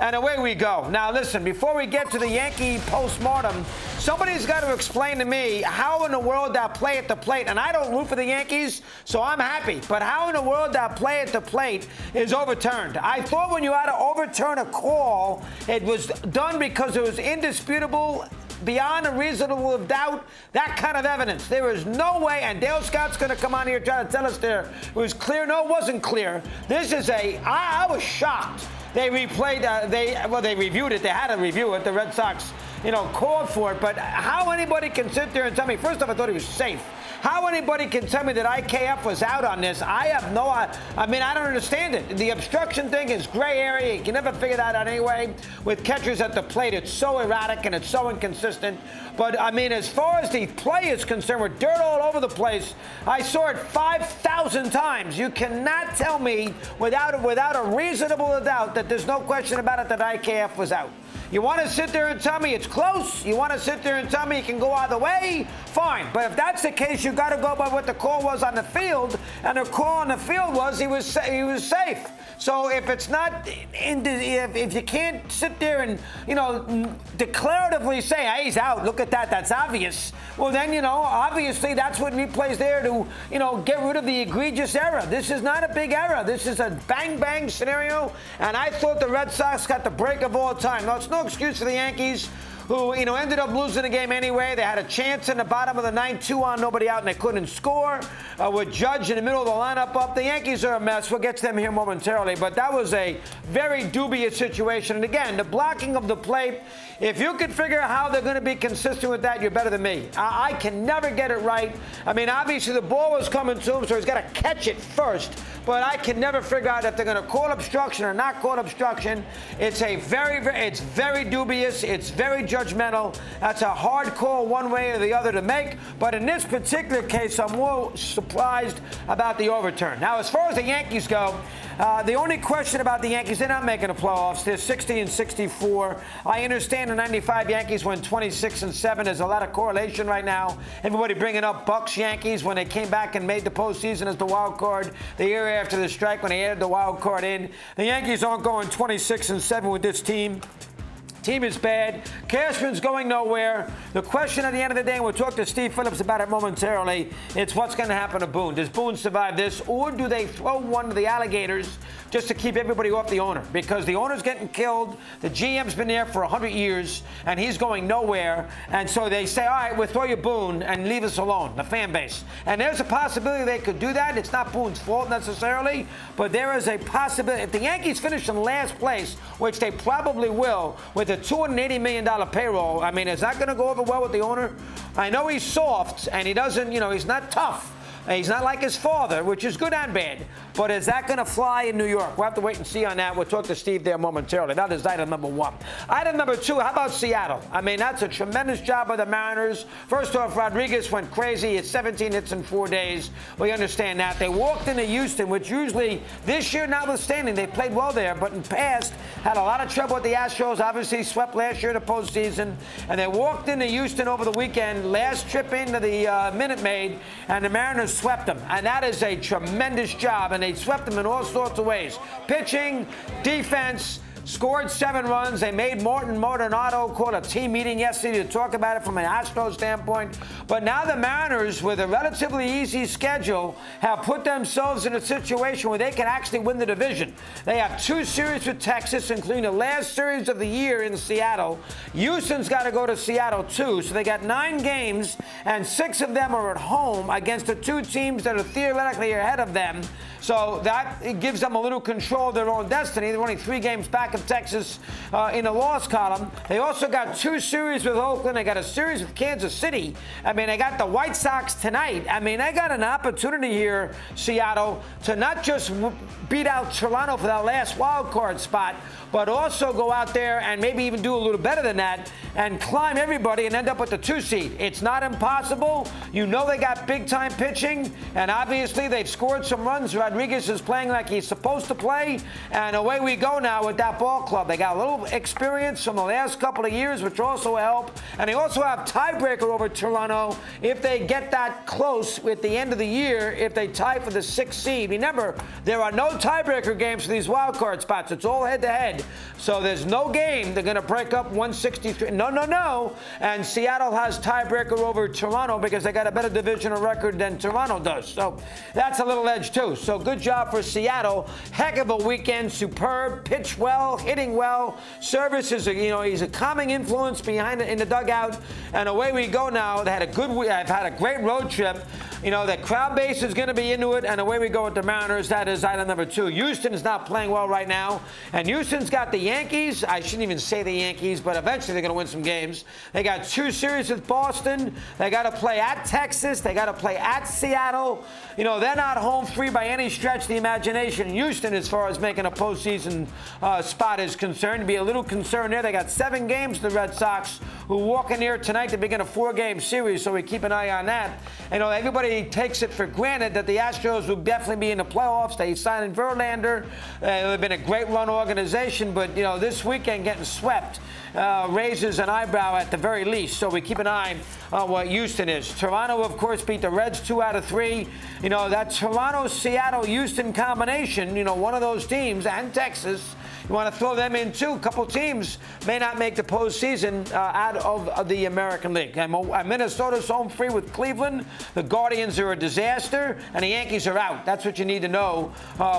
And away we go. Now, listen, before we get to the Yankee postmortem, somebody's got to explain to me how in the world that play at the plate, and I don't root for the Yankees, so I'm happy, but how in the world that play at the plate is overturned. I thought when you had to overturn a call, it was done because it was indisputable, beyond a reasonable doubt, that kind of evidence. There is no way, and Dale Scott's going to come on here trying to tell us there it was clear. No, it wasn't clear. This is I was shocked. They replayed, they reviewed it. They had to review it. The Red Sox, called for it. But how anybody can sit there and tell me, first off, I thought he was safe. How anybody can tell me that IKF was out on this, I have no, I don't understand it. The obstruction thing is gray area. You can never figure that out anyway. With catchers at the plate, it's so erratic and it's so inconsistent. But, as far as the play is concerned, with dirt all over the place, I saw it 5,000 times. You cannot tell me without a reasonable doubt that there's no question about it that IKF was out. You want to sit there and tell me it's close? You want to sit there and tell me it can go either way? Fine. But if that's the case, you got to go by what the call was on the field. And the call on the field was he was safe. So if it's not, if you can't sit there and, declaratively say, hey, he's out, look at that, that's obvious. Well, then, obviously that's what replays there to, get rid of the egregious error. This is not a big error. This is a bang-bang scenario. And I thought the Red Sox got the break of all time. No, it's no excuse for the Yankees, who, ended up losing the game anyway. They had a chance in the bottom of the ninth, 2-on, nobody out, and they couldn't score. With Judge in the middle of the lineup up. The Yankees are a mess. We'll get to them here momentarily. But that was a very dubious situation. And again, the blocking of the plate, if you could figure out how they're going to be consistent with that, you're better than me. I can never get it right. Obviously the ball was coming to him, so he's got to catch it first. But I can never figure out if they're going to call obstruction or not call obstruction. It's very dubious. It's very judgmental. That's a hard call one way or the other to make. But in this particular case, I'm more surprised about the overturn. Now, as far as the Yankees go, the only question about the Yankees, they're not making the playoffs. They're 60-64. I understand the 95 Yankees went 26-7. There's a lot of correlation right now. Everybody bringing up Bucks Yankees when they came back and made the postseason as the wild card the year after the strike when they added the wild card in. The Yankees aren't going 26-7 with this team. Team is bad. Cashman's going nowhere. The question at the end of the day, and we'll talk to Steve Phillips about it momentarily, it's what's going to happen to Boone. Does Boone survive this, or do they throw one to the alligators just to keep everybody off the owner? Because the owner's getting killed. The GM's been there for 100 years, and he's going nowhere. And so they say, all right, we'll throw you Boone and leave us alone, the fan base. And there's a possibility they could do that. It's not Boone's fault necessarily, but there is a possibility. If the Yankees finish in last place, which they probably will, with a $280 million payroll, is that going to go over well with the owner? I know he's soft, and he doesn't, he's not tough. He's not like his father, which is good and bad. But is that going to fly in New York? We'll have to wait and see on that. We'll talk to Steve there momentarily. That is item number one. Item number two, how about Seattle? That's a tremendous job by the Mariners. First off, Rodriguez went crazy. It's 17 hits in 4 days. We understand that. They walked into Houston, which usually, this year notwithstanding, they played well there, but in the past had a lot of trouble with the Astros. Obviously swept last year in the postseason. And they walked into Houston over the weekend, last trip into the Minute Maid, and the Mariners swept them. And that is a tremendous job. And they swept them in all sorts of ways. Pitching, defense, scored 7 runs. They made Martin Maldonado call a team meeting yesterday to talk about it from an Astros standpoint. But now the Mariners, with a relatively easy schedule, have put themselves in a situation where they can actually win the division. They have 2 series with Texas, including the last series of the year in Seattle. Houston's got to go to Seattle, too. So they got 9 games, and 6 of them are at home against the 2 teams that are theoretically ahead of them. So that gives them a little control of their own destiny. They're only 3 games back of Texas in the loss column. They also got 2 series with Oakland. They got a series with Kansas City. They got the White Sox tonight. They got an opportunity here, Seattle, to not just beat out Toronto for that last wild card spot, but also go out there and maybe even do a little better than that and climb everybody and end up with the 2 seed. It's not impossible. They got big-time pitching, and obviously they've scored some runs. Rodriguez is playing like he's supposed to play, and away we go now with that ball club. They got a little experience from the last couple of years, which also help, and they also have tiebreaker over Toronto if they get that close at the end of the year, if they tie for the 6th seed. Remember, there are no tiebreaker games for these wild card spots. It's all head-to-head. So there's no game they're going to break up 163. No. And Seattle has tiebreaker over Toronto because they got a better divisional record than Toronto does. So that's a little edge, too. So good job for Seattle. Heck of a weekend. Superb. Pitch well. Hitting well. Service is, he's a calming influence behind it in the dugout. And away we go now. They had a good week. I've had a great road trip. The crowd base is going to be into it, and away we go with the Mariners. That is item number 2. Houston is not playing well right now, and Houston's got the Yankees. I shouldn't even say the Yankees, but eventually they're going to win some games. They got 2 series with Boston. They got to play at Texas. They got to play at Seattle. They're not home free by any stretch of the imagination. Houston, as far as making a postseason spot is concerned, be a little concerned there. They got 7 games, the Red Sox, who walk in here tonight to begin a 4-game series, so we keep an eye on that. Everybody takes it for granted that the Astros will definitely be in the playoffs. They signed Verlander. They've been a great run organization, but this weekend getting swept raises an eyebrow at the very least. So we keep an eye on what Houston is. Toronto, of course, beat the Reds 2 out of 3. That Toronto-Seattle-Houston combination, one of those teams, and Texas, you want to throw them in too. A couple teams may not make the postseason out of the American League. And Minnesota's home free with Cleveland. The Guardians are a disaster, and the Yankees are out. That's what you need to know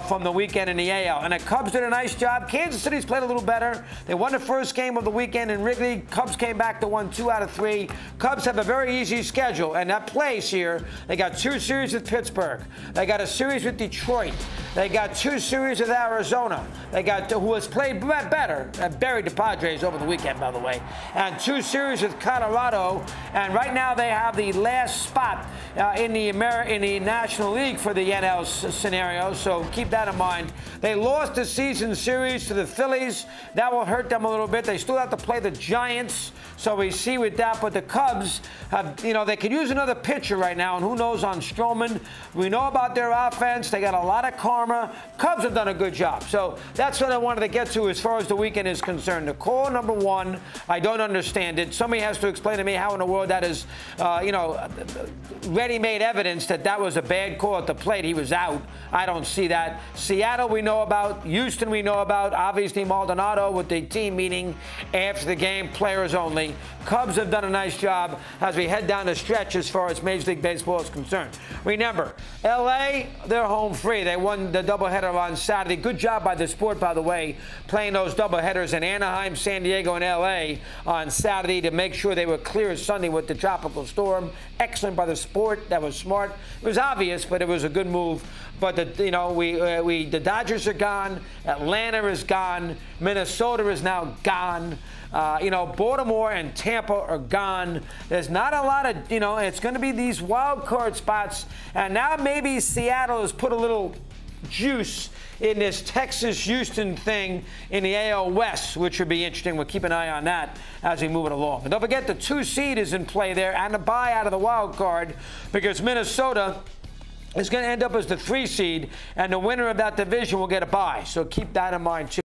from the weekend in the AL. And the Cubs did a nice job. Kansas City's played a little better. They won the first game of the weekend in Wrigley. Cubs came back to win 2 out of 3. Cubs have a very easy schedule, and that plays here. They got 2 series with Pittsburgh. They got a series with Detroit. They got 2 series with Arizona. They got who has played better and buried the Padres over the weekend, by the way, and 2 series with Colorado. And right now they have the last spot in the National League for the NL scenario. So keep that in mind. They lost the season series to the Phillies. That will hurt them a little bit. They still have to play the Giants. So we see with that, but the Cubs have, they could use another pitcher right now, and who knows on Stroman. We know about their offense. They got a lot of karma. Cubs have done a good job. So that's what I wanted to get to as far as the weekend is concerned. The call number 1, I don't understand it. Somebody has to explain to me how in the world that is, ready-made evidence that was a bad call at the plate. He was out. I don't see that. Seattle we know about. Houston we know about. Obviously Maldonado with the team meeting after the game, players only. Cubs have done a nice job as we head down the stretch as far as Major League Baseball is concerned. Remember, L.A., they're home free. They won the doubleheader on Saturday. Good job by the sport, by the way, playing those doubleheaders in Anaheim, San Diego, and L.A. on Saturday to make sure they were clear Sunday with the tropical storm. Excellent by the sport. That was smart. It was obvious, but it was a good move. But the Dodgers are gone. Atlanta is gone. Minnesota is now gone. Baltimore and Tampa are gone. There's not a lot of, it's going to be these wild card spots. And now maybe Seattle has put a little juice in this Texas-Houston thing in the AL West, which would be interesting. We'll keep an eye on that as we move it along. And don't forget the 2 seed is in play there and the bye out of the wild card because Minnesota is going to end up as the 3 seed, and the winner of that division will get a bye. So keep that in mind, too.